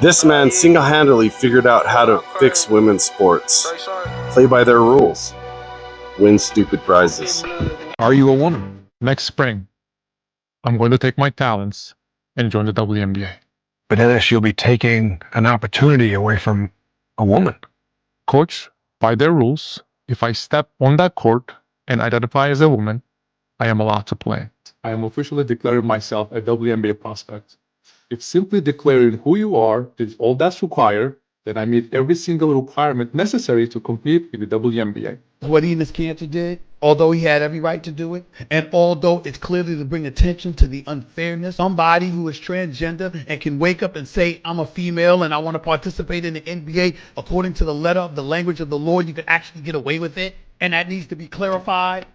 This man single-handedly figured out how to fix women's sports. Play by their rules. Win stupid prizes. Are you a woman? Next spring, I'm going to take my talents and join the WNBA. But Dennis, you'll be taking an opportunity away from a woman. Coach, by their rules, if I step on that court and identify as a woman, I am allowed to play. I am officially declaring myself a WNBA prospect. If simply declaring who you are is all that's required, then I meet every single requirement necessary to compete in the WNBA. What Enes Kanter did, although he had every right to do it, and although it's clearly to bring attention to the unfairness, somebody who is transgender and can wake up and say, I'm a female and I want to participate in the NBA, according to the letter of the language of the law, you can actually get away with it. And that needs to be clarified.